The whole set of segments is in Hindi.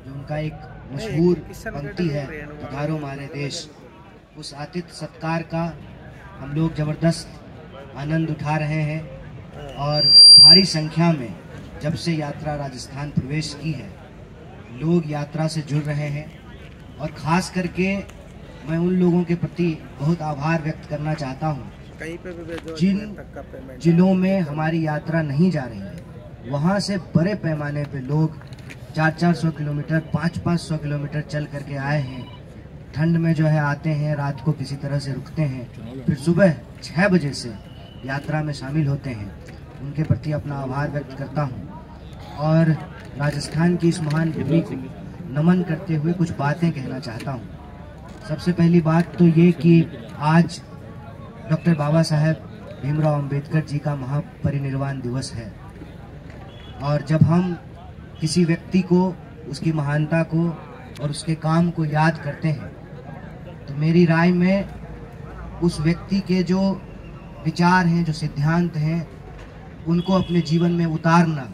जो उनका एक मशहूर पंक्ति है, पधारो मारे देश, उस आतिथ्य सत्कार का हम लोग ज़बरदस्त आनंद उठा रहे हैं। और भारी संख्या में जब से यात्रा राजस्थान प्रवेश की है, लोग यात्रा से जुड़ रहे हैं। और ख़ास करके मैं उन लोगों के प्रति बहुत आभार व्यक्त करना चाहता हूँ जिन जिलों में हमारी यात्रा नहीं जा रही है, वहाँ से बड़े पैमाने पे लोग 400-400 किलोमीटर 500-500 किलोमीटर चल करके आए हैं। ठंड में जो है आते हैं, रात को किसी तरह से रुकते हैं, फिर सुबह 6 बजे से यात्रा में शामिल होते हैं। उनके प्रति अपना आभार व्यक्त करता हूँ और राजस्थान की इस महान भूमि को नमन करते हुए कुछ बातें कहना चाहता हूँ। सबसे पहली बात तो ये कि आज डॉक्टर बाबा साहेब भीमराव अंबेडकर जी का महापरिनिर्वाण दिवस है। और जब हम किसी व्यक्ति को, उसकी महानता को और उसके काम को याद करते हैं, तो मेरी राय में उस व्यक्ति के जो विचार हैं, जो सिद्धांत हैं, उनको अपने जीवन में उतारना,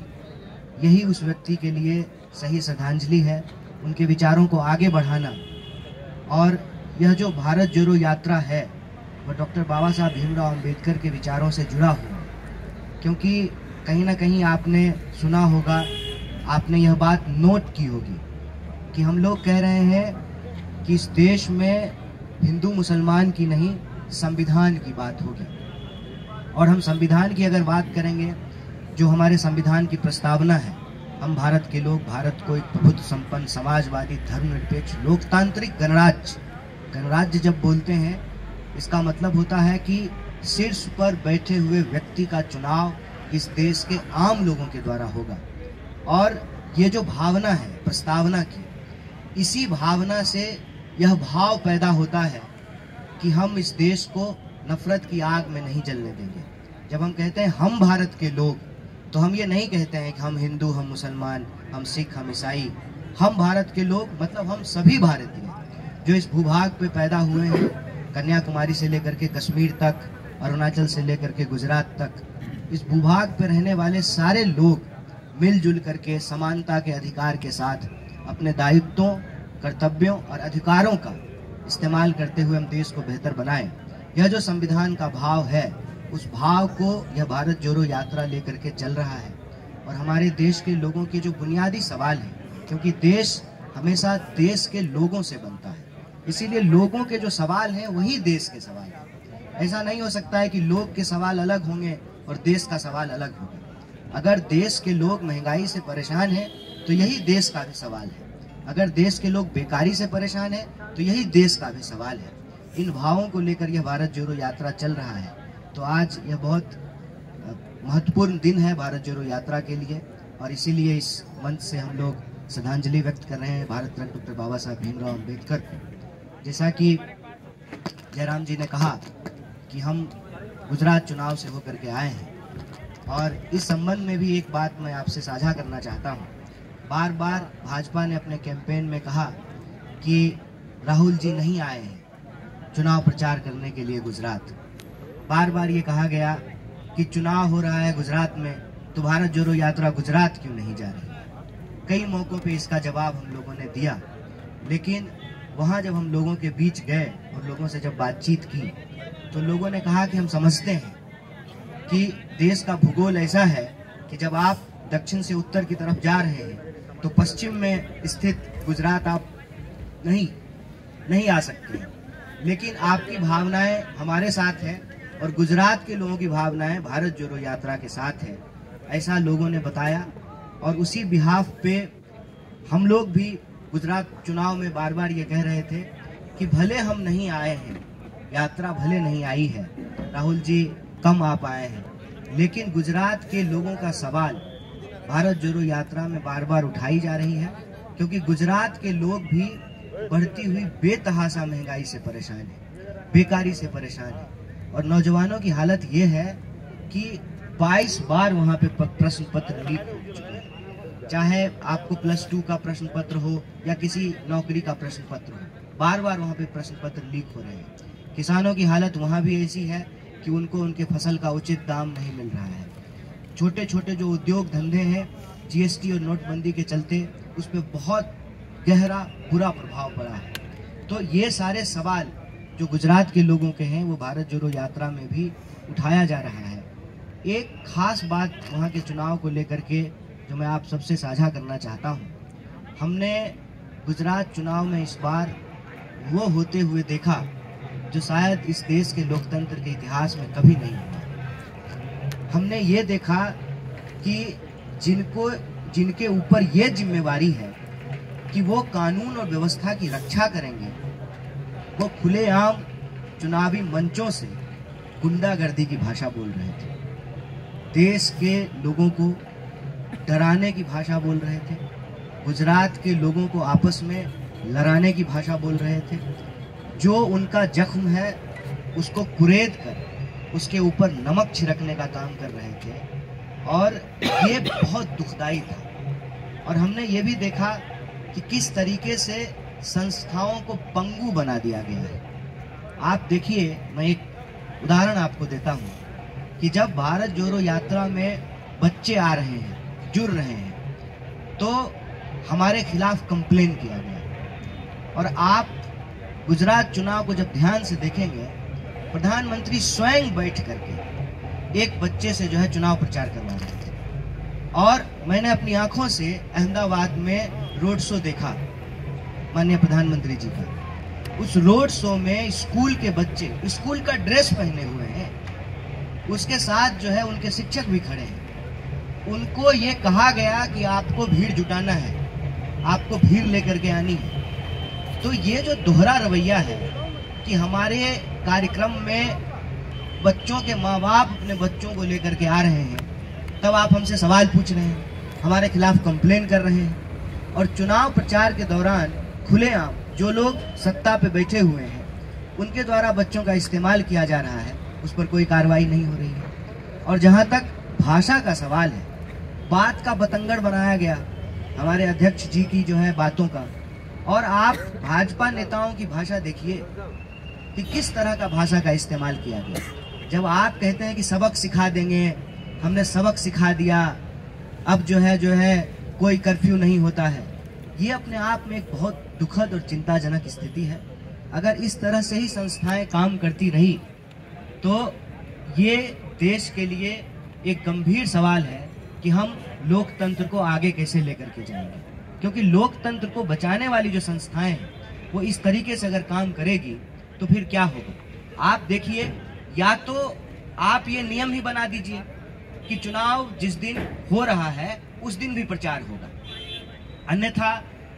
यही उस व्यक्ति के लिए सही श्रद्धांजलि है। उनके विचारों को आगे बढ़ाना। और यह जो भारत जोड़ो यात्रा है, वह डॉक्टर बाबा साहब भीमराव अंबेडकर के विचारों से जुड़ा हुआ, क्योंकि कहीं ना कहीं आपने सुना होगा, आपने यह बात नोट की होगी कि हम लोग कह रहे हैं कि इस देश में हिंदू मुसलमान की नहीं, संविधान की बात होगी। और हम संविधान की अगर बात करेंगे, जो हमारे संविधान की प्रस्तावना है, हम भारत के लोग भारत को एक प्रभुत्व संपन्न, समाजवादी, धर्मनिरपेक्ष, लोकतांत्रिक गणराज्य जब बोलते हैं, इसका मतलब होता है कि शीर्ष पर बैठे हुए व्यक्ति का चुनाव इस देश के आम लोगों के द्वारा होगा। और ये जो भावना है प्रस्तावना की, इसी भावना से यह भाव पैदा होता है कि हम इस देश को नफरत की आग में नहीं जलने देंगे। जब हम कहते हैं हम भारत के लोग, तो हम ये नहीं कहते हैं कि हम हिंदू, हम मुसलमान, हम सिख, हम ईसाई। हम भारत के लोग मतलब हम सभी भारतीय जो इस भूभाग पे पैदा हुए हैं, कन्याकुमारी से लेकर के कश्मीर तक, अरुणाचल से लेकर के गुजरात तक, इस भूभाग पे रहने वाले सारे लोग मिलजुल करके समानता के अधिकार के साथ अपने दायित्वों, कर्तव्यों और अधिकारों का इस्तेमाल करते हुए हम देश को बेहतर बनाएं। यह जो संविधान का भाव है, उस भाव को यह भारत जोड़ो यात्रा लेकर के चल रहा है। और हमारे देश के लोगों के जो बुनियादी सवाल हैं, क्योंकि देश हमेशा देश के लोगों से बनता है, इसीलिए लोगों के जो सवाल हैं वही देश के सवाल हैं। ऐसा नहीं हो सकता है कि लोग के सवाल अलग होंगे और देश का सवाल अलग होगा। अगर देश के लोग महंगाई से परेशान हैं, तो यही देश का भी सवाल है। अगर देश के लोग बेकारी से परेशान हैं, तो यही देश का भी सवाल है। इन भावों को लेकर यह भारत जोड़ो यात्रा चल रहा है। तो आज यह बहुत महत्वपूर्ण दिन है भारत जोड़ो यात्रा के लिए, और इसीलिए इस मंच से हम लोग श्रद्धांजलि व्यक्त कर रहे हैं भारत रत्न डॉक्टर बाबा साहब भीमराव अंबेडकर को। जैसा कि जयराम जी ने कहा कि हम गुजरात चुनाव से होकर के आए हैं, और इस संबंध में भी एक बात मैं आपसे साझा करना चाहता हूँ। बार बार भाजपा ने अपने कैंपेन में कहा कि राहुल जी नहीं आए हैं चुनाव प्रचार करने के लिए गुजरात। बार बार ये कहा गया कि चुनाव हो रहा है गुजरात में, तो भारत जोड़ो यात्रा गुजरात क्यों नहीं जा रही। कई मौक़ों पे इसका जवाब हम लोगों ने दिया, लेकिन वहाँ जब हम लोगों के बीच गए और लोगों से जब बातचीत की, तो लोगों ने कहा कि हम समझते हैं कि देश का भूगोल ऐसा है कि जब आप दक्षिण से उत्तर की तरफ जा रहे हैं, तो पश्चिम में स्थित गुजरात आप नहीं आ सकते हैं, लेकिन आपकी भावनाएं हमारे साथ हैं और गुजरात के लोगों की भावनाएं भारत जोड़ो यात्रा के साथ है, ऐसा लोगों ने बताया। और उसी बिहाफ पे हम लोग भी गुजरात चुनाव में बार बार ये कह रहे थे कि भले हम नहीं आए हैं, यात्रा भले नहीं आई है, राहुल जी कम आ पाए हैं, लेकिन गुजरात के लोगों का सवाल भारत जोड़ो यात्रा में बार बार उठाई जा रही है, क्योंकि गुजरात के लोग भी बढ़ती हुई बेतहाशा महंगाई से परेशान है, बेकारी से परेशान है। और नौजवानों की हालत ये है कि 22 बार वहाँ पे प्रश्न पत्र लीक हो चुके हैं, चाहे आपको +2 का प्रश्न पत्र हो या किसी नौकरी का प्रश्न पत्र हो, बार बार वहाँ पे प्रश्न पत्र लीक हो रहे हैं। किसानों की हालत वहाँ भी ऐसी है कि उनको उनके फसल का उचित दाम नहीं मिल रहा है। छोटे छोटे जो उद्योग धंधे हैं, जीएसटी और नोटबंदी के चलते उस पर बहुत गहरा बुरा प्रभाव पड़ा है। तो ये सारे सवाल जो गुजरात के लोगों के हैं वो भारत जोड़ो यात्रा में भी उठाया जा रहा है। एक खास बात वहाँ के चुनाव को लेकर के जो मैं आप सबसे साझा करना चाहता हूँ, हमने गुजरात चुनाव में इस बार वो होते हुए देखा जो शायद इस देश के लोकतंत्र के इतिहास में कभी नहीं हुआ। हमने ये देखा कि जिनके ऊपर ये जिम्मेवारी है कि वो कानून और व्यवस्था की रक्षा करेंगे, वो खुलेआम चुनावी मंचों से गुंडागर्दी की भाषा बोल रहे थे, देश के लोगों को डराने की भाषा बोल रहे थे, गुजरात के लोगों को आपस में लड़ाने की भाषा बोल रहे थे। जो उनका जख्म है उसको कुरेद कर उसके ऊपर नमक छिड़कने का काम कर रहे थे और ये बहुत दुखदाई था। और हमने ये भी देखा कि किस तरीके से संस्थाओं को पंगु बना दिया गया है। आप देखिए, मैं एक उदाहरण आपको देता हूँ कि जब भारत जोड़ो यात्रा में बच्चे आ रहे हैं, जुड़ रहे हैं, तो हमारे खिलाफ कंप्लेन किया गया। और आप गुजरात चुनाव को जब ध्यान से देखेंगे, प्रधानमंत्री स्वयं बैठ करके एक बच्चे से जो है चुनाव प्रचार करवा रहे थे। और मैंने अपनी आंखों से अहमदाबाद में रोड शो देखा माननीय प्रधानमंत्री जी का। उस रोड शो में स्कूल के बच्चे स्कूल का ड्रेस पहने हुए हैं, उसके साथ जो है उनके शिक्षक भी खड़े हैं। उनको ये कहा गया कि आपको भीड़ जुटाना है, आपको भीड़ लेकर के आनी है। तो ये जो दोहरा रवैया है कि हमारे कार्यक्रम में बच्चों के माँ बाप अपने बच्चों को लेकर के आ रहे हैं, तब आप हमसे सवाल पूछ रहे हैं, हमारे खिलाफ कंप्लेन कर रहे हैं। और चुनाव प्रचार के दौरान खुलेआम जो लोग सत्ता पे बैठे हुए हैं उनके द्वारा बच्चों का इस्तेमाल किया जा रहा है, उस पर कोई कार्रवाई नहीं हो रही है। और जहाँ तक भाषा का सवाल है, बात का बतंगड़ बनाया गया हमारे अध्यक्ष जी की जो है बातों का। और आप भाजपा नेताओं की भाषा देखिए कि किस तरह का भाषा का इस्तेमाल किया गया। जब आप कहते हैं कि सबक सिखा देंगे, हमने सबक सिखा दिया, अब जो है कोई कर्फ्यू नहीं होता है, ये अपने आप में एक बहुत दुखद और चिंताजनक स्थिति है। अगर इस तरह से ही संस्थाएं काम करती रही तो ये देश के लिए एक गंभीर सवाल है कि हम लोकतंत्र को आगे कैसे लेकर के जाएंगे। क्योंकि लोकतंत्र को बचाने वाली जो संस्थाएं हैं वो इस तरीके से अगर काम करेगी तो फिर क्या होगा। आप देखिए, या तो आप ये नियम ही बना दीजिए कि चुनाव जिस दिन हो रहा है उस दिन भी प्रचार होगा, अन्यथा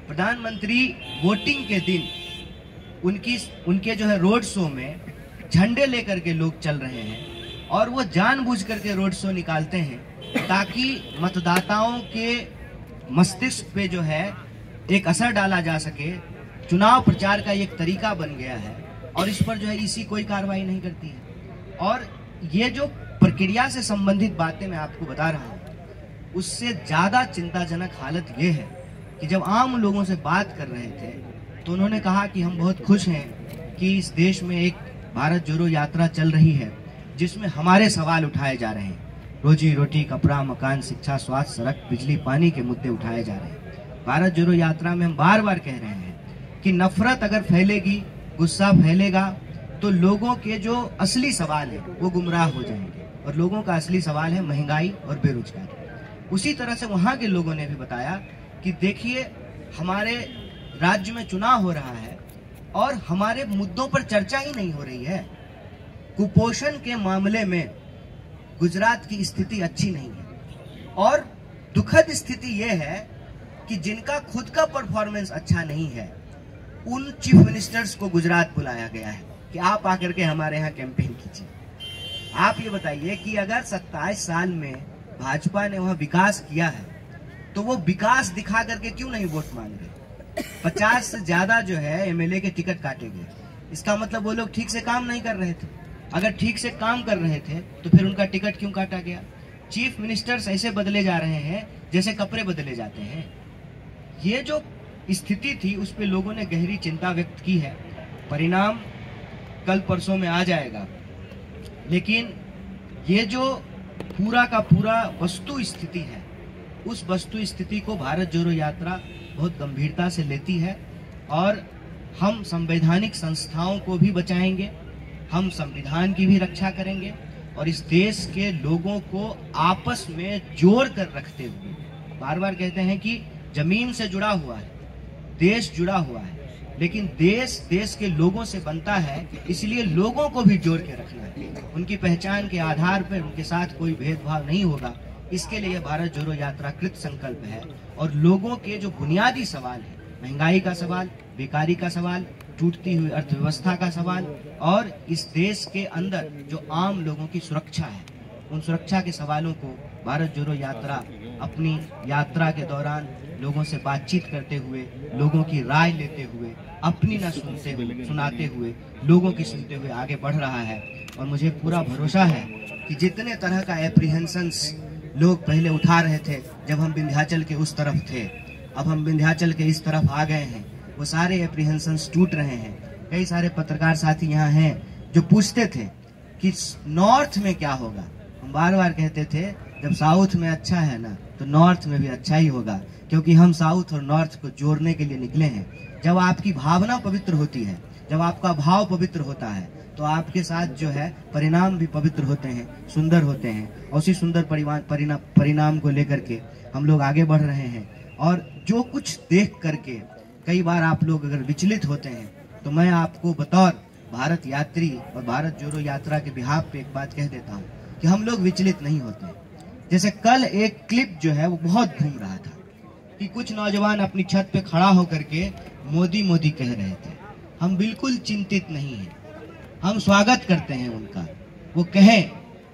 प्रधानमंत्री वोटिंग के दिन उनके जो है रोड शो में झंडे लेकर के लोग चल रहे हैं और वो जानबूझ करके रोड शो निकालते हैं ताकि मतदाताओं के मस्तिष्क पे जो है एक असर डाला जा सके। चुनाव प्रचार का एक तरीका बन गया है और इस पर जो है इसी कोई कार्रवाई नहीं करती है। और ये जो प्रक्रिया से संबंधित बातें मैं आपको बता रहा हूँ, उससे ज्यादा चिंताजनक हालत ये है कि जब आम लोगों से बात कर रहे थे तो उन्होंने कहा कि हम बहुत खुश हैं कि इस देश में एक भारत जोड़ो यात्रा चल रही है जिसमें हमारे सवाल उठाए जा रहे हैं, रोजी रोटी, कपड़ा, मकान, शिक्षा, स्वास्थ्य, सड़क, बिजली, पानी के मुद्दे उठाए जा रहे हैं। भारत जोड़ो यात्रा में हम बार बार कह रहे हैं कि नफरत अगर फैलेगी, गुस्सा फैलेगा तो लोगों के जो असली सवाल है वो गुमराह हो जाएंगे और लोगों का असली सवाल है महंगाई और बेरोजगारी। उसी तरह से वहाँ के लोगों ने भी बताया कि देखिए, हमारे राज्य में चुनाव हो रहा है और हमारे मुद्दों पर चर्चा ही नहीं हो रही है। कुपोषण के मामले में गुजरात की स्थिति अच्छी नहीं है और दुखद स्थिति यह है कि जिनका खुद का परफॉर्मेंस अच्छा नहीं है उन चीफ मिनिस्टर्स को गुजरात बुलाया गया है कि आप आकर के हमारे यहाँ कैंपेन कीजिए। आप ये बताइए कि अगर 27 साल में भाजपा ने वहाँ विकास किया है तो वो विकास दिखा करके क्यों नहीं वोट मांग रहे। 50 से ज्यादा जो है एमएलए के टिकट काटे गए, इसका मतलब वो लोग ठीक से काम नहीं कर रहे थे। अगर ठीक से काम कर रहे थे तो फिर उनका टिकट क्यों काटा गया। चीफ मिनिस्टर्स ऐसे बदले जा रहे हैं जैसे कपड़े बदले जाते हैं। ये जो स्थिति थी उस पे लोगों ने गहरी चिंता व्यक्त की है। परिणाम कल परसों में आ जाएगा, लेकिन ये जो पूरा का पूरा वस्तु स्थिति है उस वस्तु स्थिति को भारत जोड़ो यात्रा बहुत गंभीरता से लेती है और हम संवैधानिक संस्थाओं को भी बचाएंगे, हम संविधान की भी रक्षा करेंगे और इस देश के लोगों को आपस में जोड़ कर रखते हुए, बार बार कहते हैं कि जमीन से जुड़ा हुआ है, देश जुड़ा हुआ है, लेकिन देश के लोगों से बनता है, इसलिए लोगों को भी जोड़ के रखना है। उनकी पहचान के आधार पर उनके साथ कोई भेदभाव नहीं होगा। इसके लिए भारत जोड़ो यात्रा कृत संकल्प है और लोगों के जो बुनियादी सवाल है, महंगाई का सवाल, बेकारी का सवाल, टूटती हुई अर्थव्यवस्था का सवाल और इस देश के अंदर जो आम लोगों की सुरक्षा है, उन सुरक्षा के सवालों को भारत जोड़ो यात्रा अपनी यात्रा के दौरान लोगों से बातचीत करते हुए, लोगों की राय लेते हुए, अपनी न सुनाते हुए, लोगों की सुनते हुए आगे बढ़ रहा है। और मुझे पूरा भरोसा है कि जितने तरह का एप्रीहेंशंस लोग पहले उठा रहे थे जब हम विंध्याचल के उस तरफ थे, अब हम विंध्याचल के इस तरफ आ गए हैं, वो सारे एप्रीहेंशंस टूट रहे हैं। कई सारे पत्रकार साथी यहाँ हैं जो पूछते थे कि नॉर्थ में क्या होगा। हम बार बार कहते थे जब साउथ में अच्छा है ना तो नॉर्थ में भी अच्छा ही होगा, क्योंकि हम साउथ और नॉर्थ को जोड़ने के लिए निकले हैं। जब आपकी भावना पवित्र होती है, जब आपका भाव पवित्र होता है, तो आपके साथ जो है परिणाम भी पवित्र होते हैं, सुंदर होते हैं। और उसी सुंदर परिणाम को लेकर के हम लोग आगे बढ़ रहे हैं। और जो कुछ देख करके कई बार आप लोग अगर विचलित होते हैं, तो मैं आपको बतौर भारत यात्री और भारत जोड़ो यात्रा के बिहाफ पे एक बात कह देता हूँ कि हम लोग विचलित नहीं होते। जैसे कल एक क्लिप जो है वो बहुत घूम रहा था कि कुछ नौजवान अपनी छत पे खड़ा होकर के मोदी मोदी कह रहे थे। हम बिल्कुल चिंतित नहीं हैं, हम स्वागत करते हैं उनका, वो कहें,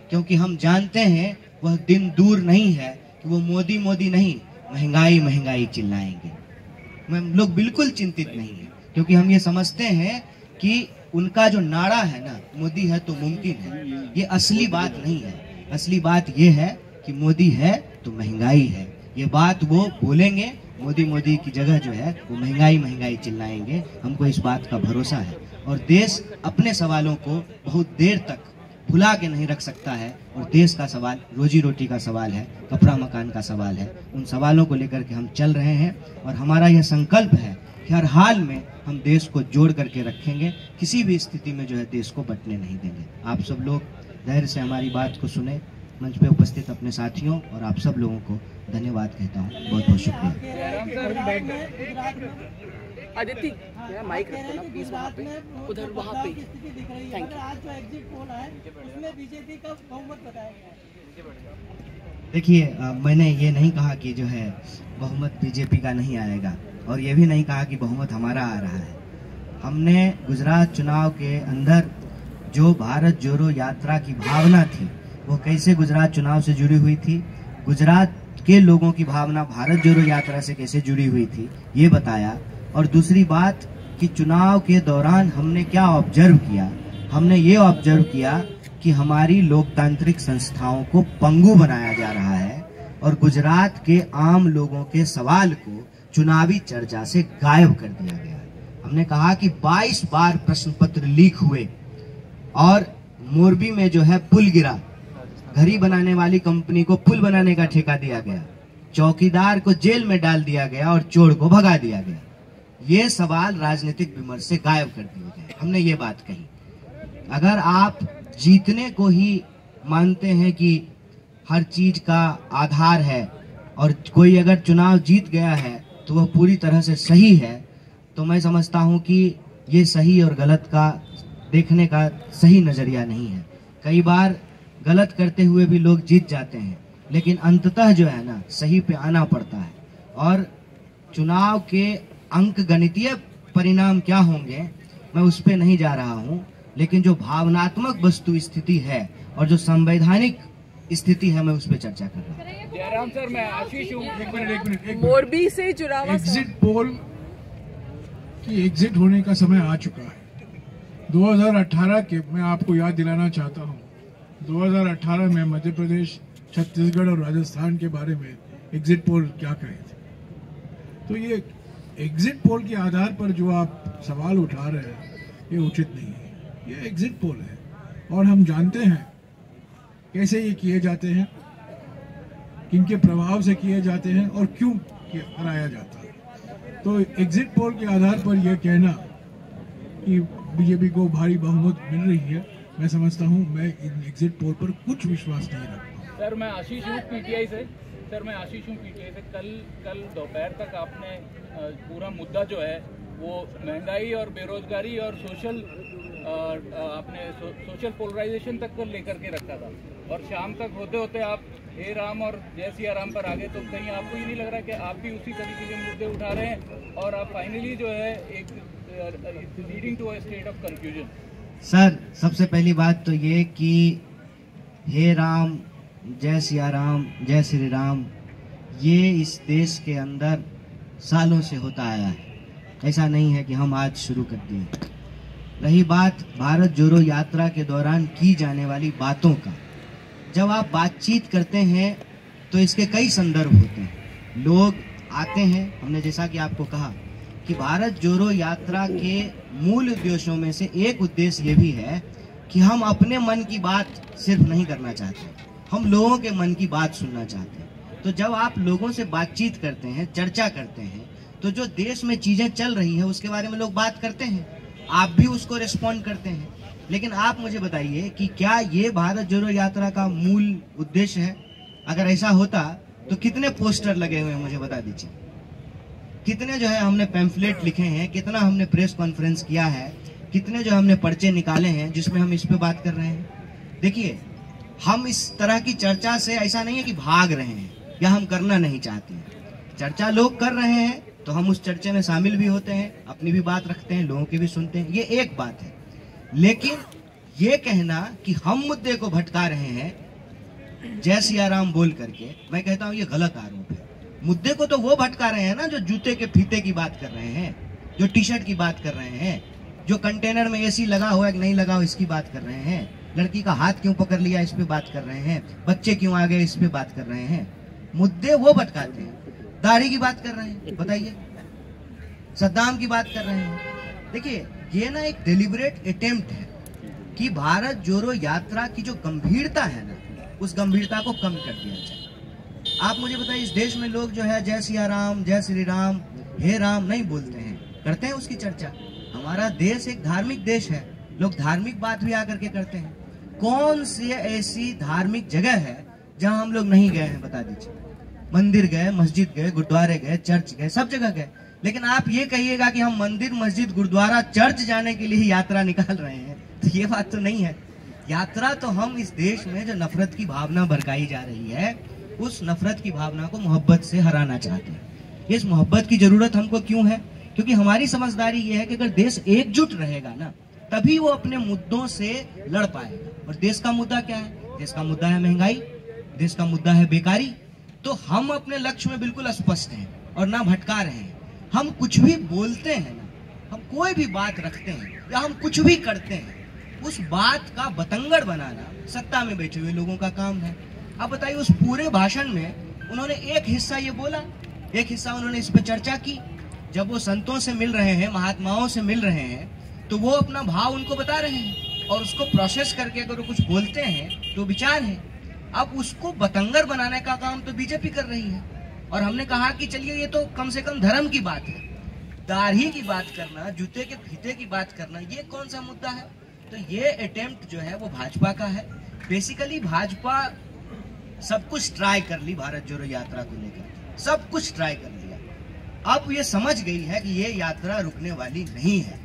क्योंकि हम जानते हैं वह दिन दूर नहीं है कि वो मोदी मोदी नहीं महंगाई महंगाई चिल्लाएंगे। हम लोग बिल्कुल चिंतित नहीं है, क्योंकि हम ये समझते हैं कि उनका जो नारा है ना, मोदी है तो मुमकिन है, ये असली बात नहीं है। असली बात ये है कि मोदी है तो महंगाई है। ये बात वो बोलेंगे, मोदी मोदी की जगह जो है वो महंगाई महंगाई चिल्लाएंगे। हमको इस बात का भरोसा है और देश अपने सवालों को बहुत देर तक भुला के नहीं रख सकता है। और देश का सवाल रोजी रोटी का सवाल है, कपड़ा मकान का सवाल है। उन सवालों को लेकर के हम चल रहे हैं और हमारा यह संकल्प है कि हर हाल में हम देश को जोड़ करके रखेंगे, किसी भी स्थिति में जो है देश को बंटने नहीं देंगे। आप सब लोग धैर्य से हमारी बात को सुने। मंच पे उपस्थित अपने साथियों और आप सब लोगों को धन्यवाद कहता हूँ। बहुत बहुत शुक्रिया। आदित्य मेरा माइक रखो ना प्लीज, वहाँ पे उधर वहाँ पे। Thank you. आज जो एग्जिट पोल है उसमें बीजेपी का बहुमत बताया गया। देखिए, मैंने ये नहीं कहा कि जो है बहुमत बीजेपी का नहीं आएगा और ये भी नहीं कहा कि बहुमत हमारा आ रहा है। हमने गुजरात चुनाव के अंदर जो भारत जोड़ो यात्रा की भावना थी वो कैसे गुजरात चुनाव से जुड़ी हुई थी, गुजरात के लोगों की भावना भारत जोड़ो यात्रा से कैसे जुड़ी हुई थी, ये बताया। और दूसरी बात कि चुनाव के दौरान हमने क्या ऑब्जर्व किया, हमने ये ऑब्जर्व किया कि हमारी लोकतांत्रिक संस्थाओं को पंगु बनाया जा रहा है और गुजरात के आम लोगों के सवाल को चुनावी चर्चा से गायब कर दिया गया। हमने कहा कि 22 बार प्रश्न पत्र लीक हुए और मोरबी में जो है पुल गिरा, घड़ी बनाने वाली कंपनी को पुल बनाने का ठेका दिया गया, चौकीदार को जेल में डाल दिया गया और चोर को भगा दिया गया। ये सवाल राजनीतिक विमर्श से गायब कर दिए गए। हमने ये बात कही, अगर आप जीतने को ही मानते हैं कि हर चीज का आधार है और कोई अगर चुनाव जीत गया है तो वह पूरी तरह से सही है, तो मैं समझता हूं कि ये सही और गलत का देखने का सही नजरिया नहीं है। कई बार गलत करते हुए भी लोग जीत जाते हैं, लेकिन अंततः जो है ना सही पे आना पड़ता है। और चुनाव के अंक गणितीय परिणाम क्या होंगे मैं उस पे नहीं जा रहा हूं, लेकिन जो भावनात्मक वस्तु स्थिति है और जो संवैधानिक स्थिति है मैं उस पे चर्चा कर रहा हूँ। जयराम सर, मैं आशीष हूँ। एक मिनट। मोरबी से चुनाव एग्जिट पोल की एग्जिट होने का समय आ चुका है। 2018 के मैं आपको याद दिलाना चाहता हूँ, 2018 में मध्य प्रदेश, छत्तीसगढ़ और राजस्थान के बारे में एग्जिट पोल क्या कहे थे। तो ये एग्जिट पोल के आधार पर जो आप सवाल उठा रहे हैं ये उचित नहीं है। ये एग्जिट पोल है और हम जानते हैं कैसे ये किए जाते हैं, किनके प्रभाव से किए जाते हैं और क्यों कराया जाता है। तो एग्जिट पोल के आधार पर यह कहना कि बीजेपी को भारी बहुमत मिल रही है, मैं समझता हूं, मैं इन एग्जिट पोल पर कुछ विश्वास नहीं रखता। सर मैं आशीष हूँ पीटीआई से। कल दोपहर तक आपने पूरा मुद्दा जो है वो महंगाई और बेरोजगारी और सोशल पोलराइजेशन तक को लेकर के रखा था, और शाम तक होते होते आप हे राम और जय सिया राम पर आगे। तो कहीं आपको ये नहीं लग रहा कि आप भी उसी तरीके के मुद्दे उठा रहे हैं और आप फाइनली जो है एक leading to a state of confusion? Sir, सबसे पहली बात तो ये कि हे राम, जय सिया राम, जय श्री राम, ये इस देश के अंदर सालों से होता आया है, ऐसा नहीं है कि हम आज शुरू कर दिए। रही बात भारत जोड़ो यात्रा के दौरान की जाने वाली बातों का, जब आप बातचीत करते हैं तो इसके कई संदर्भ होते हैं। लोग आते हैं, हमने जैसा कि आपको कहा कि भारत जोड़ो यात्रा के मूल उद्देश्यों में से एक उद्देश्य ये भी है कि हम अपने मन की बात सिर्फ नहीं करना चाहते, हम लोगों के मन की बात सुनना चाहते हैं। तो जब आप लोगों से बातचीत करते हैं, चर्चा करते हैं, तो जो देश में चीजें चल रही है उसके बारे में लोग बात करते हैं, आप भी उसको रिस्पॉन्ड करते हैं। लेकिन आप मुझे बताइए कि क्या ये भारत जोड़ो यात्रा का मूल उद्देश्य है? अगर ऐसा होता तो कितने पोस्टर लगे हुए हैं मुझे बता दीजिए, कितने जो है हमने पैम्फलेट लिखे हैं, कितना हमने प्रेस कॉन्फ्रेंस किया है, कितने जो हमने पर्चे निकाले हैं जिसमें हम इस पे बात कर रहे हैं। देखिए, हम इस तरह की चर्चा से ऐसा नहीं है कि भाग रहे हैं या हम करना नहीं चाहते हैं। चर्चा लोग कर रहे हैं तो हम उस चर्चे में शामिल भी होते हैं, अपनी भी बात रखते हैं, लोगों की भी सुनते हैं, ये एक बात है। लेकिन ये कहना कि हम मुद्दे को भटका रहे हैं जय सिया राम बोल करके, मैं कहता हूँ ये गलत आरोप है। मुद्दे को तो वो भटका रहे हैं ना जो जूते के फीते की बात कर रहे हैं, जो टी शर्ट की बात कर रहे हैं, जो कंटेनर में एसी लगा हुआ है कि नहीं लगा हो इसकी बात कर रहे हैं, लड़की का हाथ क्यों पकड़ लिया इस पे बात कर रहे हैं, बच्चे क्यों आ गए इस पे बात कर रहे हैं। मुद्दे वो भटकाते हैं। दाढ़ी की बात कर रहे हैं, बताइए, सद्दाम की बात कर रहे हैं। देखिए, ये ना एक डेलिब्रेट अटेम्प्ट है कि भारत जोड़ो यात्रा की जो गंभीरता है ना, उस गंभीरता को कम कर दिया जाए। आप मुझे बताइए, इस देश में लोग जो है जय सिया राम, जय श्री राम, हे राम नहीं बोलते हैं, करते हैं उसकी चर्चा। हमारा देश एक धार्मिक देश है, लोग धार्मिक बात भी आकर के करते हैं। कौन सी ऐसी धार्मिक जगह है जहां हम लोग नहीं गए हैं, बता दीजिए। मंदिर गए, मस्जिद गए, गुरुद्वारे गए, चर्च गए, सब जगह गए। लेकिन आप ये कहिएगा कि हम मंदिर, मस्जिद, गुरुद्वारा, चर्च जाने के लिए यात्रा निकाल रहे हैं, तो ये बात तो नहीं है। यात्रा तो हम इस देश में जो नफरत की भावना भड़काई जा रही है, उस नफरत की भावना को मोहब्बत से हराना चाहते हैं। इस मोहब्बत की जरूरत हमको क्यों है? क्योंकि हमारी समझदारी ये है कि अगर देश एकजुट रहेगा ना, तभी वो अपने मुद्दों से लड़ पाएगा। और देश का मुद्दा क्या है? देश का मुद्दा है महंगाई, देश का मुद्दा है बेकारी। तो हम अपने लक्ष्य में बिल्कुल स्पष्ट हैं और ना भटका रहे हैं। हम कुछ भी बोलते हैं ना, हम कोई भी बात रखते हैं या हम कुछ भी करते हैं, उस बात का बतंगड़ बनाना सत्ता में बैठे हुए लोगों का काम है। अब बताइए, उस पूरे भाषण में उन्होंने एक हिस्सा ये बोला, एक हिस्सा उन्होंने इस पर चर्चा की। जब वो संतों से मिल रहे हैं, महात्माओं से मिल रहे हैं, तो वो अपना भाव उनको बता रहे हैं और उसको प्रोसेस करके अगर वो कुछ बोलते हैं तो विचार है। अब उसको बतंगड़ बनाने का काम तो बीजेपी कर रही है। और हमने कहा कि चलिए, ये तो कम से कम धर्म की बात है, दाढ़ी की बात करना, जूते के फीते की बात करना, ये कौन सा मुद्दा है? तो ये अटेम्प्ट जो है वो भाजपा का है। बेसिकली भाजपा सब कुछ ट्राई कर ली, भारत जोड़ो यात्रा को लेकर सब कुछ ट्राई कर लिया। अब ये समझ गई है कि ये यात्रा रुकने वाली नहीं है,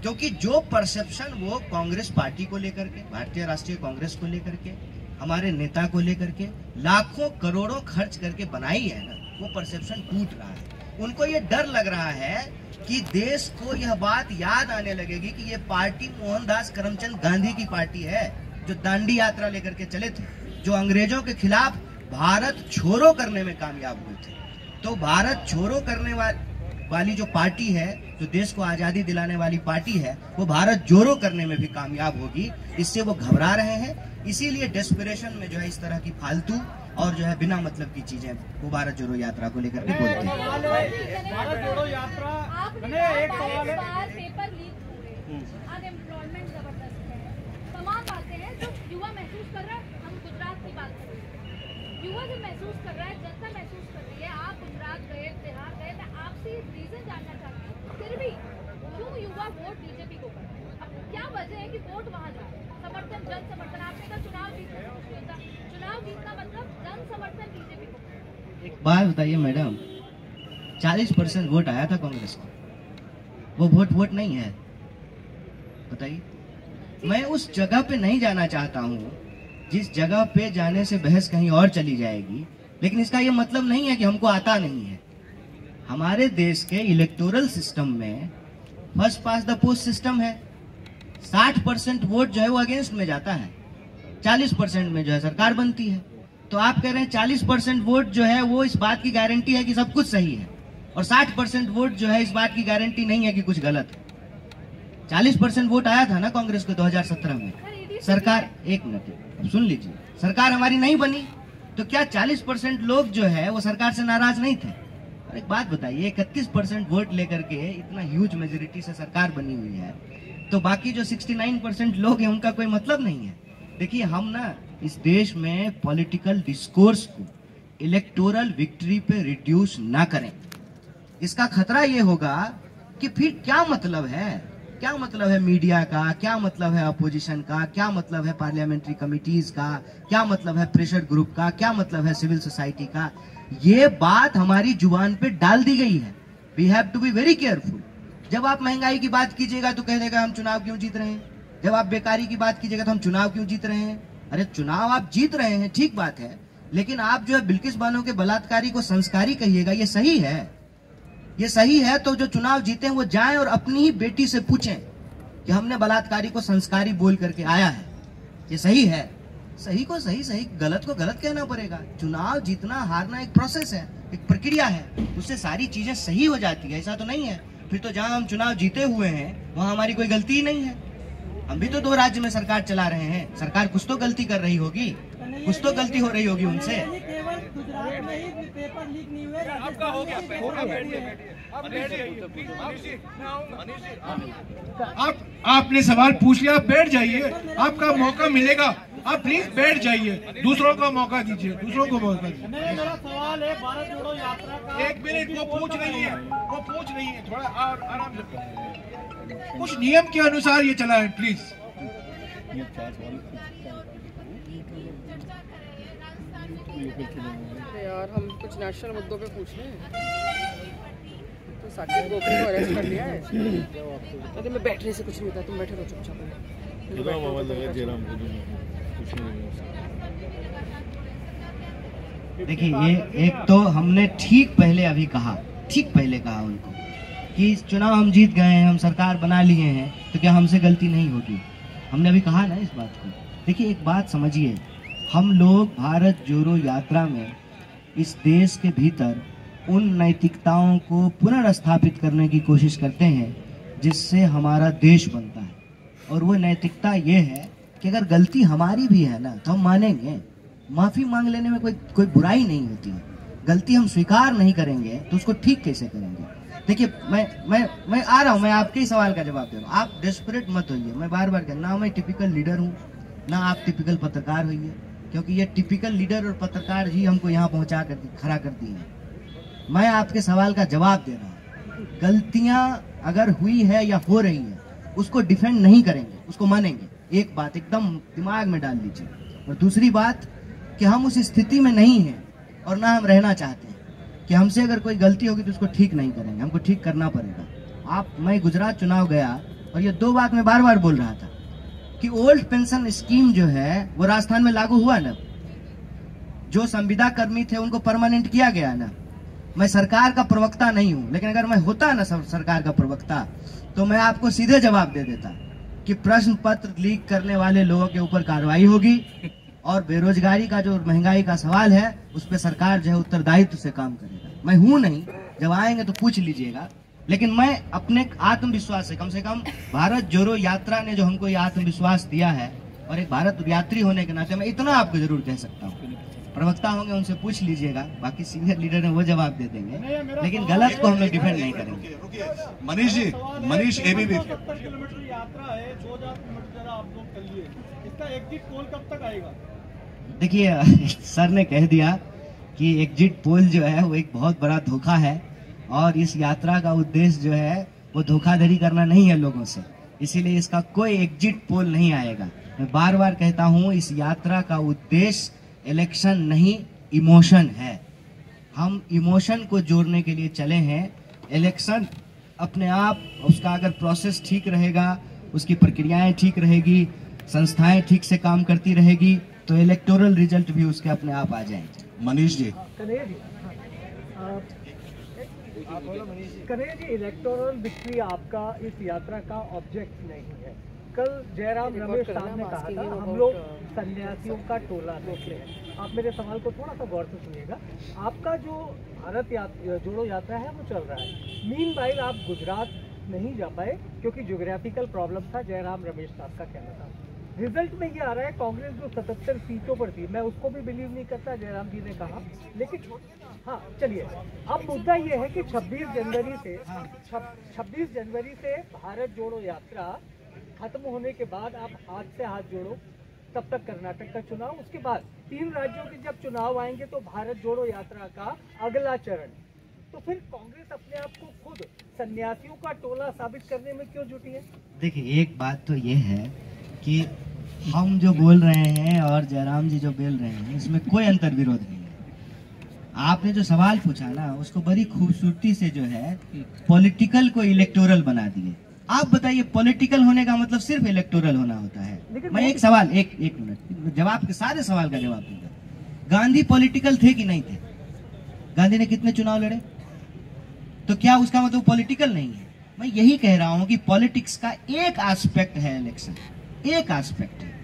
क्योंकि जो परसेप्शन वो कांग्रेस पार्टी को लेकर के, भारतीय राष्ट्रीय कांग्रेस को लेकर के, हमारे नेता को लेकर के लाखों करोड़ों खर्च करके बनाई है ना, वो परसेप्शन टूट रहा है। उनको ये डर लग रहा है कि देश को यह बात याद आने लगेगी कि ये पार्टी मोहनदास करमचंद गांधी की पार्टी है, जो दांडी यात्रा लेकर के चले थे, जो अंग्रेजों के खिलाफ भारत छोड़ो करने में कामयाब हुए थे। तो भारत छोड़ो करने वाली जो पार्टी है, जो देश को आजादी दिलाने वाली पार्टी है, वो भारत जोड़ो करने में भी कामयाब होगी। इससे वो घबरा रहे हैं, इसीलिए डेस्परेशन में जो है इस तरह की फालतू और जो है बिना मतलब की चीजें वो भारत जोड़ो यात्रा को लेकर के बोलते हैं। भारत जोड़ो यात्रा, एक सवाल है, पेपर लीक हो रहे, अनएम्प्लॉयमेंट जबरदस्त है, तमाम बातें हैं जो युवा महसूस कर रहा है। हम गुजरात की बात करें, युवा जो महसूस कर रहा है, जनता महसूस कर रही है। आप गुजरात गए, बिहार गए, मैं आप आपसे रीजन जानना चाहती हूँ, फिर भी क्यों युवा वोट बीजेपी को करते हैं? अब क्या वजह है कि वोट वहाँ जाए? समर्थन, जन समर्थन, आपने कहा चुनाव जीतना मतलब जन समर्थन बीजेपी को। एक बात बताइए मैडम, 40% वोट आया था कांग्रेस को, वो वोट नहीं है, बताइए। मैं उस जगह पे नहीं जाना चाहता हूँ जिस जगह पे जाने से बहस कहीं और चली जाएगी, लेकिन इसका ये मतलब नहीं है कि हमको आता नहीं है। हमारे देश के इलेक्टोरल सिस्टम में first pass the post system है। 60% वोट जो है वो अगेंस्ट में जाता है, 40% में जो है सरकार बनती है। तो आप कह रहे हैं 40% वोट जो है वो इस बात की गारंटी है कि सब कुछ सही है, और 60% वोट जो है इस बात की गारंटी नहीं है कि कुछ गलत है। 40% वोट आया था ना कांग्रेस को 2017 में। सरकार, एक मिनट सुन लीजिए, सरकार हमारी नहीं बनी तो क्या 40% लोग जो है वो सरकार से नाराज नहीं थे? और एक बात बताइए, 31% वोट लेकर के इतना ह्यूज मेजोरिटी से सरकार बनी हुई है, तो बाकी जो 69% लोग हैं उनका कोई मतलब नहीं है। देखिए, हम ना इस देश में पॉलिटिकल डिस्कोर्स को इलेक्टोरल विक्ट्री पे रिड्यूस ना करें। इसका खतरा ये होगा कि फिर क्या मतलब है मीडिया का, क्या मतलब है अपोजिशन का, क्या मतलब है पार्लियामेंट्री कमिटीज का, क्या मतलब है प्रेशर ग्रुप का, क्या मतलब है सिविल सोसाइटी का। ये बात हमारी जुबान पे डाल दी गई है। We have to be very careful. जब आप महंगाई की बात कीजिएगा तो कह देगा हम चुनाव क्यों जीत रहे हैं, जब आप बेकारी की बात कीजिएगा तो हम चुनाव क्यों जीत रहे हैं। अरे चुनाव आप जीत रहे हैं, ठीक बात है, लेकिन आप जो है बिल्किस बानो के बलात्कारी को संस्कारी कहिएगा, ये सही है? ये सही है तो जो चुनाव जीते हैं वो जाएं और अपनी ही बेटी से पूछें कि हमने बलात्कारी को संस्कारी बोल करके आया है, ये सही है? सही को सही, गलत को गलत कहना पड़ेगा। चुनाव जीतना हारना एक प्रोसेस है, एक प्रक्रिया है, उससे सारी चीजें सही हो जाती है। ऐसा तो नहीं है फिर तो जहां हम चुनाव जीते हुए हैं वहां हमारी कोई गलती ही नहीं है। हम भी तो 2 राज्य में सरकार चला रहे हैं, सरकार कुछ तो गलती कर रही होगी, कुछ तो गलती हो रही होगी उनसे। केवल गुजरात में ही पेपर लीक नहीं हुए, आपका हो गया। आपने सवाल पूछ लिया, आप बैठ जाइए, आपका मौका मिलेगा। आप प्लीज बैठ जाइए, दूसरों को मौका दीजिए, दूसरों को मौका दीजिए। मेरा सवाल है भारत जोड़ो यात्रा का। एक मिनट, वो पूछ रही है, थोड़ा और आराम से, कुछ नियम के अनुसार ये चला है, प्लीज। यार हम कुछ नेशनल मुद्दों पे पूछ रहे हैं, तो साकिब गोखले को अरेस्ट कर लिया है। अरे मैं बैठने से कुछ नहीं होता, तुम बैठे रहो चुपचाप। देखिए, ये एक तो हमने ठीक पहले कहा उनको कि चुनाव हम जीत गए हैं, हम सरकार बना लिए हैं, तो क्या हमसे गलती नहीं होगी? हमने अभी कहा ना इस बात को। देखिए, एक बात समझिए, हम लोग भारत जोड़ो यात्रा में इस देश के भीतर उन नैतिकताओं को पुनर्स्थापित करने की कोशिश करते हैं जिससे हमारा देश बनता है। और वो नैतिकता ये है कि अगर गलती हमारी भी है ना तो हम मानेंगे, माफी मांग लेने में कोई बुराई नहीं होती है। गलती हम स्वीकार नहीं करेंगे तो उसको ठीक कैसे करेंगे? देखिए, मैं आ रहा हूँ, मैं आपके ही सवाल का जवाब दे रहा हूँ। आप डेस्परेट मत होइए, मैं बार बार कहना, ना मैं टिपिकल लीडर हूँ ना आप टिपिकल पत्रकार होइए, क्योंकि ये टिपिकल लीडर और पत्रकार ही हमको यहाँ पहुँचा कर खड़ा कर दिए हैं। मैं आपके सवाल का जवाब दे रहा हूँ। गलतियाँ अगर हुई है या हो रही है उसको डिफेंड नहीं करेंगे, उसको मानेंगे। एक बात एकदम दिमाग में डाल लीजिए। और दूसरी बात कि हम उस स्थिति में नहीं हैं और ना हम रहना चाहते हैं कि हमसे अगर कोई गलती होगी तो उसको ठीक नहीं करेंगे, हमको ठीक करना पड़ेगा। मैं गुजरात चुनाव गया और ये 2 बात मैं बार बार बोल रहा था कि ओल्ड पेंशन स्कीम जो है वो राजस्थान में लागू हुआ ना, जो संविदा कर्मी थे उनको परमानेंट किया गया ना। मैं सरकार का प्रवक्ता नहीं हूं, लेकिन अगर मैं होता ना सरकार का प्रवक्ता तो मैं आपको सीधे जवाब दे देता कि प्रश्न पत्र लीक करने वाले लोगों के ऊपर कार्रवाई होगी और बेरोजगारी का जो महंगाई का सवाल है उस पर सरकार जो है उत्तरदायित्व से काम करेगा। मैं हूं नहीं, जब आएंगे तो पूछ लीजिएगा, लेकिन मैं अपने आत्मविश्वास से कम भारत जोड़ो यात्रा ने जो हमको ये आत्मविश्वास दिया है, और एक भारत यात्री होने के नाते मैं इतना आपको जरूर कह सकता हूँ, प्रवक्ता होंगे उनसे पूछ लीजिएगा, बाकी सीनियर लीडर है वो जवाब दे देंगे, लेकिन गलत को हम लोग डिफेंड नहीं करेंगे। मनीष जी, मनीष एबीपी किलोमीटर यात्रा है, 2000 किलोमीटर आप लोग कर लिए, इसका एग्जिट पोल कब तक आएगा? देखिए, सर ने कह दिया कि एग्जिट पोल जो है वो एक बहुत बड़ा धोखा है और इस यात्रा का उद्देश्य जो है वो धोखाधड़ी करना नहीं है लोगों से, इसीलिए इसका कोई एग्जिट पोल नहीं आएगा। मैं बार बार कहता हूँ, इस यात्रा का उद्देश्य इलेक्शन नहीं, इमोशन है। हम इमोशन को जोड़ने के लिए चले हैं। इलेक्शन अपने आप, उसका अगर प्रोसेस ठीक रहेगा, उसकी प्रक्रियाएं ठीक रहेगी, संस्थाएं ठीक से काम करती रहेगी, तो इलेक्टोरल रिजल्ट भी उसके अपने आप आ जाएंगे। मनीष जी, कन्हैया जी, इलेक्टोरल विक्ट्री आपका इस यात्रा का ऑब्जेक्ट नहीं है। कल जयराम रमेश साहब ने कहा था हम लोग सन्यासियों का टोला देख रहे हैं। आप मेरे सवाल को थोड़ा सा गौर से सुनिएगा। आपका जो भारत जोड़ो यात्रा है वो चल रहा है। मीनवाइल आप गुजरात नहीं जा पाए क्योंकि ज्योग्राफिकल प्रॉब्लम था, जयराम रमेश साहब का कहना था। रिजल्ट में ये आ रहा है कांग्रेस जो 77 सीटों पर थी, मैं उसको भी बिलीव नहीं करता, जयराम जी ने कहा, लेकिन हाँ चलिए, अब मुद्दा ये है कि 26 जनवरी से भारत जोड़ो यात्रा खत्म होने के बाद आप हाथ से हाथ जोड़ो, तब तक कर्नाटक का चुनाव, उसके बाद 3 राज्यों के जब चुनाव आएंगे तो भारत जोड़ो यात्रा का अगला चरण। तो फिर कांग्रेस अपने आप को खुद सन्यासियों का टोला साबित करने में क्यों जुटी है? देखिए, एक बात तो ये है कि हम जो बोल रहे हैं और जयराम जी जो बोल रहे हैं, इसमें कोई अंतर विरोध नहीं है। आपने जो सवाल पूछा ना, उसको बड़ी खूबसूरती से जो है पॉलिटिकल को इलेक्टोरल बना दिए। आप बताइए, पॉलिटिकल होने का मतलब सिर्फ इलेक्टोरल होना होता है? मैं एक सवाल, एक मिनट जवाब के सारे सवाल का जवाब दूंगा। गांधी पॉलिटिकल थे कि नहीं थे? गांधी ने कितने चुनाव लड़े? तो क्या उसका मतलब पॉलिटिकल नहीं है? मैं यही कह रहा हूं कि पॉलिटिक्स का एक एस्पेक्ट है इलेक्शन, एक एस्पेक्ट है।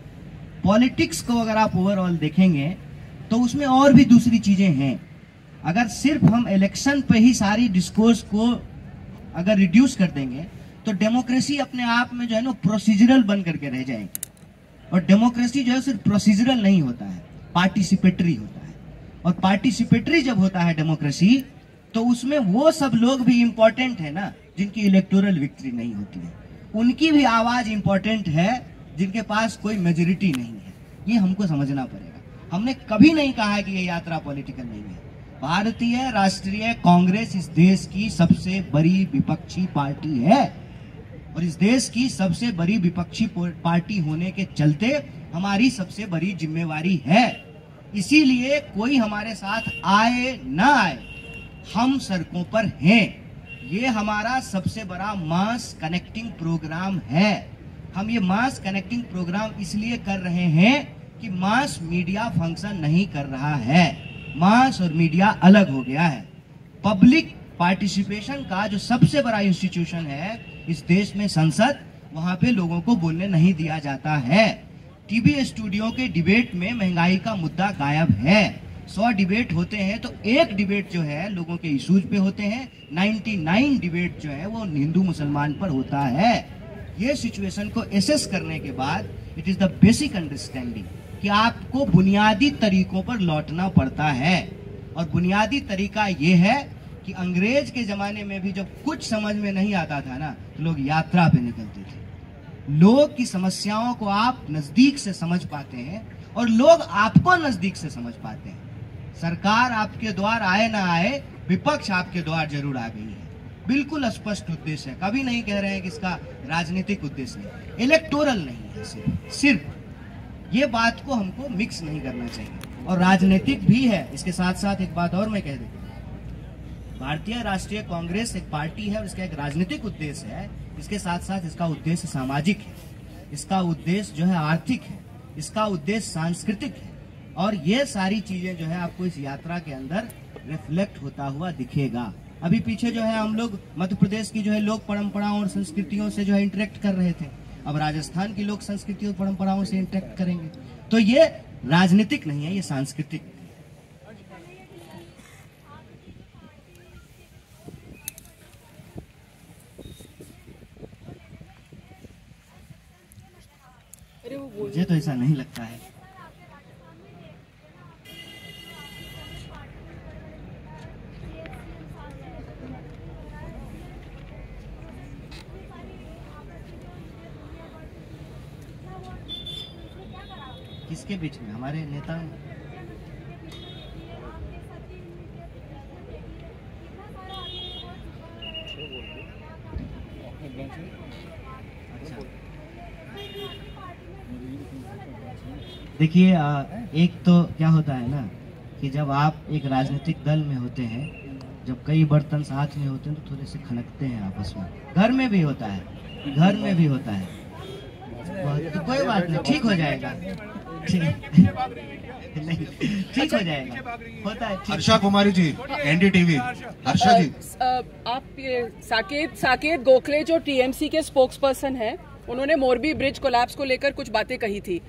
पॉलिटिक्स को अगर आप ओवरऑल देखेंगे तो उसमें और भी दूसरी चीजें हैं। अगर सिर्फ हम इलेक्शन पे ही सारी डिस्कोर्स को अगर रिड्यूस कर देंगे तो डेमोक्रेसी अपने आप में जो है ना प्रोसीजरल बन करके रह जाएगी। और डेमोक्रेसी जो है सिर्फ प्रोसीजरल नहीं होता है, पार्टिसिपेटरी होता है। और पार्टिसिपेटरी जब होता है डेमोक्रेसी, तो उसमें वो सब लोग भी इंपॉर्टेंट है ना जिनकी इलेक्टोरल विक्ट्री नहीं होती है, उनकी भी आवाज इंपॉर्टेंट है जिनके पास कोई मेजोरिटी नहीं है। ये हमको समझना पड़ेगा। हमने कभी नहीं कहा है कि ये यात्रा पॉलिटिकल नहीं है। भारतीय राष्ट्रीय कांग्रेस इस देश की सबसे बड़ी विपक्षी पार्टी है और इस देश की सबसे बड़ी विपक्षी पार्टी होने के चलते हमारी सबसे बड़ी जिम्मेवारी है। इसीलिए कोई हमारे साथ आए ना आए, हम सड़कों पर हैं। ये हमारा सबसे बड़ा मास कनेक्टिंग प्रोग्राम है। हम ये मास कनेक्टिंग प्रोग्राम इसलिए कर रहे हैं कि मास मीडिया फंक्शन नहीं कर रहा है। मास और मीडिया अलग हो गया है। पब्लिक पार्टिसिपेशन का जो सबसे बड़ा इंस्टीट्यूशन है इस देश में संसद, वहां पे लोगों को बोलने नहीं दिया जाता है। टीवी स्टूडियो के डिबेट में महंगाई का मुद्दा गायब है। 100 डिबेट होते हैं तो एक डिबेट जो है लोगों के इश्यूज पे होते हैं, 99 डिबेट जो है वो हिंदू मुसलमान पर होता है। ये सिचुएशन को एसेस करने के बाद it is the basic understanding कि आपको बुनियादी तरीकों पर लौटना पड़ता है। और बुनियादी तरीका ये है कि अंग्रेज के जमाने में भी जब कुछ समझ में नहीं आता था ना, तो लोग यात्रा पे निकलते थे। लोग की समस्याओं को आप नजदीक से समझ पाते हैं और लोग आपको नजदीक से समझ पाते हैं। सरकार आपके द्वार आए ना आए, विपक्ष आपके द्वार जरूर आ गई है। बिल्कुल स्पष्ट उद्देश्य है। कभी नहीं कह रहे हैं कि इसका राजनीतिक उद्देश्य नहीं, इलेक्टोरल नहीं है। सिर्फ ये बात को हमको मिक्स नहीं करना चाहिए। और राजनीतिक भी है। इसके साथ साथ एक बात और मैं कह दूं, भारतीय राष्ट्रीय कांग्रेस एक पार्टी है और इसका एक राजनीतिक उद्देश्य है। इसके साथ साथ इसका उद्देश्य सामाजिक है, इसका उद्देश्य जो है आर्थिक है, इसका उद्देश्य सांस्कृतिक है। और ये सारी चीजें जो है आपको इस यात्रा के अंदर रिफ्लेक्ट होता हुआ दिखेगा। अभी पीछे जो है हम लोग मध्य प्रदेश की जो है लोक परंपराओं और संस्कृतियों से जो है इंटरेक्ट कर रहे थे। अब राजस्थान की लोक संस्कृति और परंपराओं से इंटरेक्ट करेंगे। तो ये राजनीतिक नहीं है, ये सांस्कृतिक। मुझे तो ऐसा नहीं लगता है। किसके बीच में? हमारे नेता देखिए, एक तो क्या होता है ना कि जब आप एक राजनीतिक दल में होते हैं, जब कई बर्तन साथ में होते हैं तो थोड़े से खनकते हैं आपस में। घर में भी होता है, घर में भी होता है, तो कोई बात नहीं, ठीक हो जाएगा, नहीं ठीक हो जाएगा, होता है। हर्षा कुमारी जी, एनडीटीवी। हर्षा जी, आप ये साकेत गोखले जो टीएमसी के स्पोक्स पर्सन हैं, उन्होंने मोरबी ब्रिज कोलैप्स को लेकर कुछ बातें कही थी।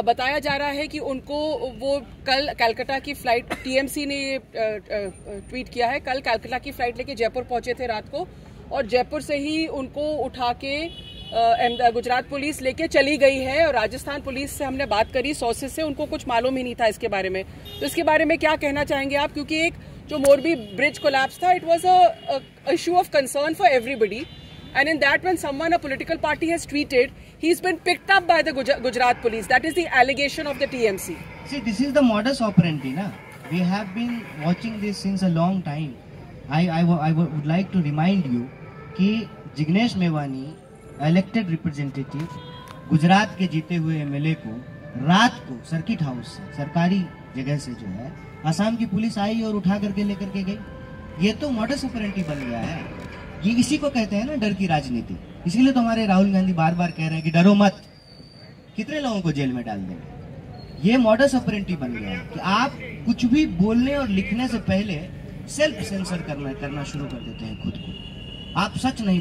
बताया जा रहा है कि उनको वो कल कलकत्ता की फ्लाइट, टीएमसी ने ट्वीट किया है, कल कलकत्ता की फ्लाइट लेके जयपुर पहुंचे थे रात को, और जयपुर से ही उनको उठा के गुजरात पुलिस लेके चली गई है। और राजस्थान पुलिस से हमने बात करी सोर्सेस से, उनको कुछ मालूम ही नहीं था इसके बारे में। तो इसके बारे में क्या कहना चाहेंगे आप? क्योंकि एक जो मोरबी ब्रिज कोलैप्स था, it was a issue of concern for everybody, and in that when someone, a political party has tweeted, he's been picked up by the Gujarat police. That is the allegation of the TMC. See, this is the modus operandi, na? We have been watching this since a long time. I would like to remind you कि जिग्नेश मेवानी, इलेक्टेड रिप्रेजेंटेटिव, गुजरात के जीते हुए एमएलए को रात को सर्किट हाउस से, सरकारी जगह से जो है, असम की पुलिस आई और उठा करके लेकर के गई। ये तो मॉडस ऑपरेंडी बन गया है। ये इसी को कहते हैं ना डर की राजनीति। इसीलिए तो हमारे राहुल गांधी बार बार कह रहे हैं कि डरो मत, कितने लोगों को जेल में डाल देंगे। ये मॉडस ऑपरेंडी बन गया है कि आप कुछ भी बोलने और लिखने से पहले सेल्फ सेंसर करना शुरू कर देते हैं खुद को। आप सच नहीं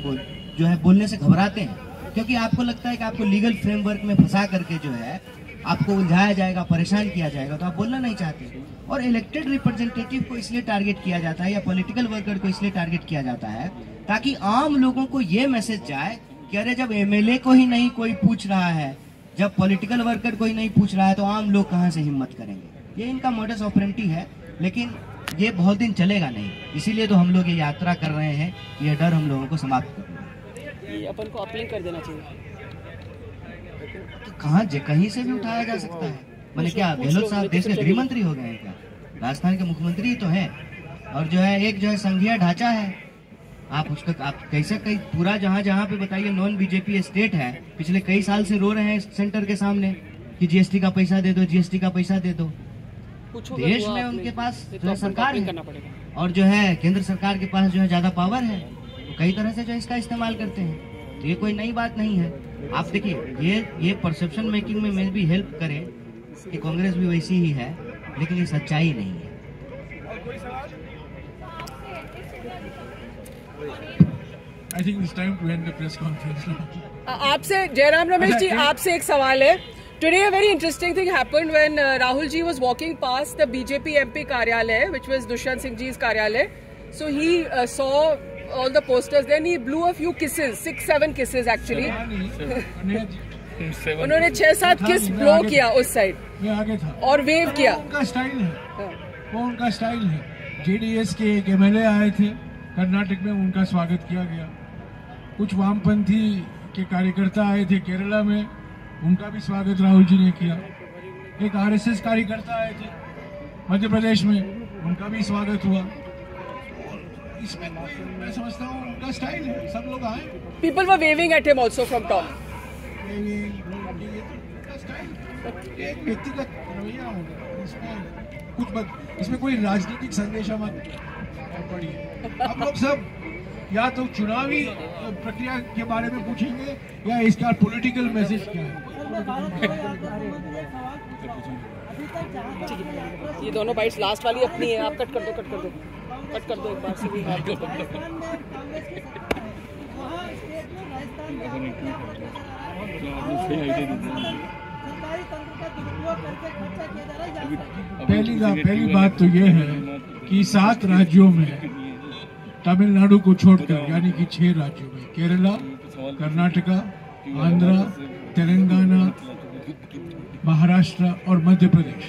बोलने से घबराते हैं, क्योंकि आपको लगता है कि आपको लीगल फ्रेमवर्क में फंसा करके जो है आपको उलझाया जाएगा, परेशान किया जाएगा, तो आप बोलना नहीं चाहते। और इलेक्टेड रिप्रेजेंटेटिव को इसलिए टारगेट किया जाता है, या पॉलिटिकल वर्कर को इसलिए टारगेट किया जाता है ताकि आम लोगों को ये मैसेज जाए कि अरे जब एमएलए को ही नहीं कोई पूछ रहा है, जब पॉलिटिकल वर्कर को ही नहीं पूछ रहा है, तो आम लोग कहां से हिम्मत करेंगे। ये इनका मॉडस ऑपरेंडी है, लेकिन ये बहुत दिन चलेगा नहीं। इसीलिए तो हम लोग ये यात्रा कर रहे हैं, ये डर हम लोगों को समाप्त करना है। अपन को अपलिंग कर देना चाहिए। तो कहीं से भी उठाया जा सकता है। मैंने क्या गहलोत साहब देश के गृह मंत्री हो गए हैं क्या? राजस्थान के मुख्यमंत्री तो हैं। और जो है एक जो है संघीय ढांचा है, आप उसका आप कैसे कई पूरा जहां पे बताइए नॉन बीजेपी स्टेट है, पिछले कई साल से रो रहे हैं सेंटर के सामने कि जीएसटी का पैसा दे दो, जीएसटी का पैसा दे दो। देश में उनके पास जो है सरकार है, और जो है केंद्र सरकार के पास जो है ज्यादा पावर है, तो कई तरह से जो इसका इस्तेमाल करते हैं। तो ये कोई नई बात नहीं है। आप देखिए, ये परसेप्शन मेकिंग में भी हेल्प करे कि कांग्रेस भी वैसी ही है, लेकिन ये सच्चाई नहीं है। I think it's time to end the press conference now. आपसे जयराम रमेश जी, आपसे एक सवाल है। Today a very interesting thing happened when Rahul ji was walking past the BJP MP कार्यालय, which was Dushyant Singh ji's कार्यालय. So he saw all the posters. Then he blew a few kisses, 6-7 kisses actually. उन्होंने 6-7 किस ब्लो किया उस साइड, मैं आगे था और वेव किया। उनका स्टाइल है, वो उनका स्टाइल है। जेडीएस के एक एमएलए आए थे कर्नाटक में, उनका स्वागत किया गया। कुछ वामपंथी के कार्यकर्ता आए थे केरला में, उनका भी स्वागत राहुल जी ने किया। एक आरएसएस कार्यकर्ता आए थे मध्य प्रदेश में, उनका भी स्वागत हुआ। इसमें मैं समझता हूँ उनका स्टाइल है, सब लोग आए। People were waving at him also from top. एक व्यक्तिगत रवैया होगा, इसमें कोई राजनीतिक संदेश मत पड़िए। आप लोग सब या तो चुनावी प्रक्रिया के बारे में पूछेंगे या इसका पॉलिटिकल मैसेज क्या है। ये दोनों बाइट्स लास्ट वाली अपनी है, आप कट कर दो एक बार से भी। पहली बात तो ये है कि 7 राज्यों में, तमिलनाडु को छोड़कर, यानी कि 6 राज्यों में, केरला, कर्नाटका, आंध्र, तेलंगाना, महाराष्ट्र और मध्य प्रदेश,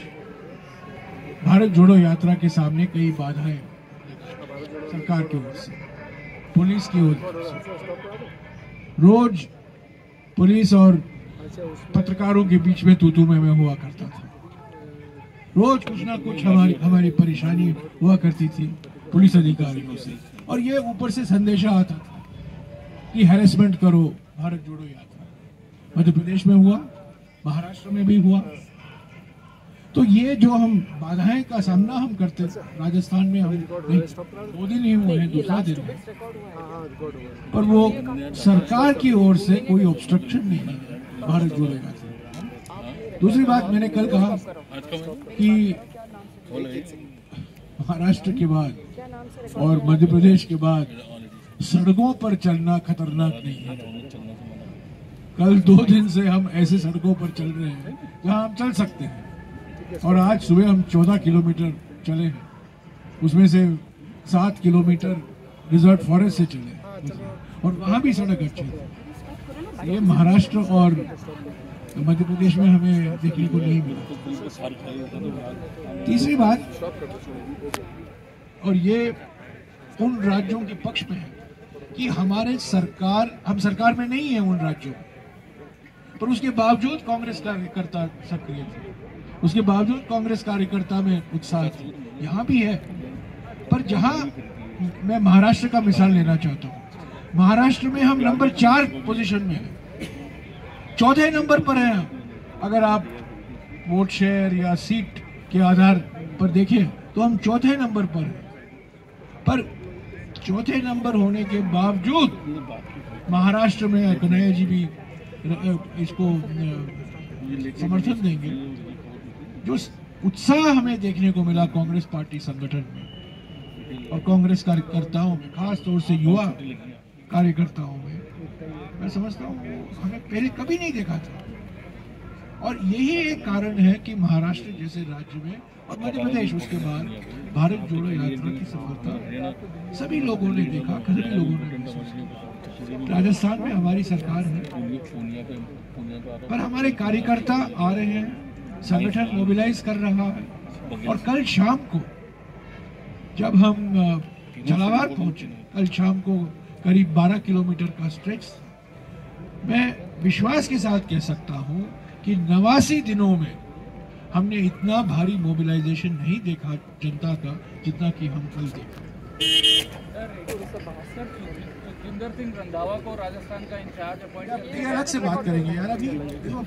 भारत जोड़ो यात्रा के सामने कई बाधाएं सरकार की ओर से, पुलिस की ओर से। रोज पुलिस और पत्रकारों के बीच में तू मैं हुआ करता था। रोज कुछ ना कुछ हमारी परेशानी हुआ करती थी पुलिस अधिकारियों से, और ये ऊपर से संदेशा आता था कि हैरेसमेंट करो भारत जोड़ो यात्रा। मध्य प्रदेश में हुआ, महाराष्ट्र में भी हुआ। तो ये जो हम बाधाएं का सामना हम करते, राजस्थान में हम 2 दिन ही हुए हैं, दूसरा दिन है, पर वो सरकार की ओर से कोई ऑब्स्ट्रक्शन नहीं है भारत जोड़ो यात्रा। दूसरी बात, मैंने कल कहा कि महाराष्ट्र के बाद और मध्य प्रदेश के बाद सड़कों पर चलना खतरनाक नहीं है। कल 2 दिन से हम ऐसे सड़कों पर चल रहे हैं जहां हम चल सकते हैं, और आज सुबह हम 14 किलोमीटर चले हैं, उसमें से 7 किलोमीटर रिजर्व फॉरेस्ट से चले, और वहां भी सड़क अच्छी है। ये महाराष्ट्र और मध्य प्रदेश में हमें देखने को नहीं मिला। तीसरी बात, और ये उन राज्यों के पक्ष में है कि हम सरकार में नहीं है उन राज्यों, पर उसके बावजूद कांग्रेस कार्यकर्ता सक्रिय थे, उसके बावजूद कांग्रेस कार्यकर्ता में उत्साह थे, यहाँ भी है। पर जहाँ मैं महाराष्ट्र का मिसाल लेना चाहता हूँ, महाराष्ट्र में हम नंबर 4 पोजीशन में हैं, 4थे नंबर पर हैं। अगर आप वोट शेयर या सीट के आधार पर देखें तो हम 4थे नंबर पर हैं। पर 4थे नंबर होने के बावजूद महाराष्ट्र में कन्हैया जी भी इसको समर्थन देंगे। जो उत्साह हमें देखने को मिला कांग्रेस पार्टी संगठन में और कांग्रेस कार्यकर्ताओं में, खास तौर से युवा कार्यकर्ताओं में, मैं समझता हूँ हमें पहले कभी नहीं देखा था। और यही एक कारण है कि महाराष्ट्र जैसे राज्य में और मध्य प्रदेश उसके बाद भारत जोड़ो यात्रा की सफलता सभी लोगों ने देखा, सभी लोगों ने महसूस किया। राजस्थान में हमारी सरकार है, पर हमारे कार्यकर्ता आ रहे हैं, संगठन मोबिलाइज कर रहा है। और कल शाम को जब हम झालावाड़ पहुंचे, कल शाम को करीब 12 किलोमीटर का स्ट्रेच, मैं विश्वास के साथ कह सकता हूं कि 89 दिनों में हमने इतना भारी मोबिलाइजेशन नहीं देखा जनता का जितना कि हम कल देखा। जितेंद्र सिंह रंधावा को राजस्थान का इंचार्ज अपॉइंट, ये अलग से बात करेंगे यार। अभी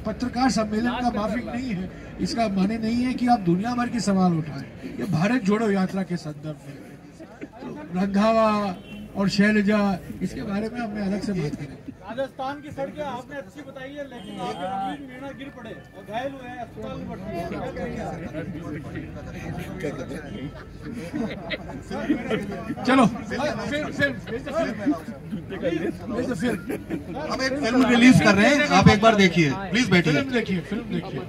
पत्रकार सम्मेलन का माफिक नहीं है, इसका माने नहीं है कि आप दुनिया भर के सवाल उठाएं। ये भारत जोड़ो यात्रा के संदर्भ में तो रंधावा और शैलजा, इसके बारे में हमने अलग से बात करें। राजस्थान की सड़कें आपने अच्छी बताई है, लेकिन आपके मीणा गिर पड़े और घायल हुए हैं, अस्पताल में भर्ती हैं, क्या करेंगे? चलो फिर हम एक फिल्म रिलीज कर रहे हैं, आप एक बार देखिए, प्लीज बैठिए। फिल्म देखिए।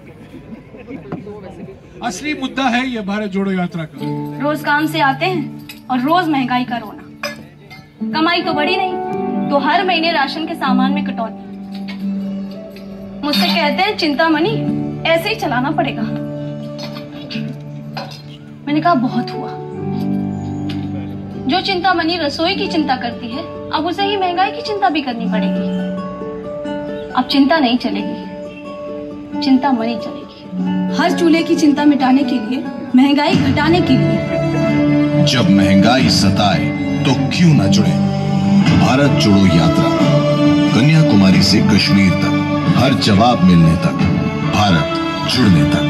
असली मुद्दा है ये भारत जोड़ो यात्रा का। रोज काम से आते हैं और रोज महंगाई का रोना, कमाई तो बढ़ी नहीं तो हर महीने राशन के सामान में कटौती। मुझसे कहते हैं चिंता मनी ऐसे ही चलाना पड़ेगा। मैंने कहा बहुत हुआ। जो चिंता मनी रसोई की चिंता करती है, अब उसे ही महंगाई की चिंता भी करनी पड़ेगी। अब चिंता नहीं चलेगी, चिंता मनी चलेगी। हर चूल्हे की चिंता मिटाने के लिए, महंगाई घटाने के लिए। जब महंगाई सताए तो क्यों न जुड़े भारत जोड़ो यात्रा। कन्याकुमारी से कश्मीर तक, हर जवाब मिलने तक, भारत जुड़ने तक।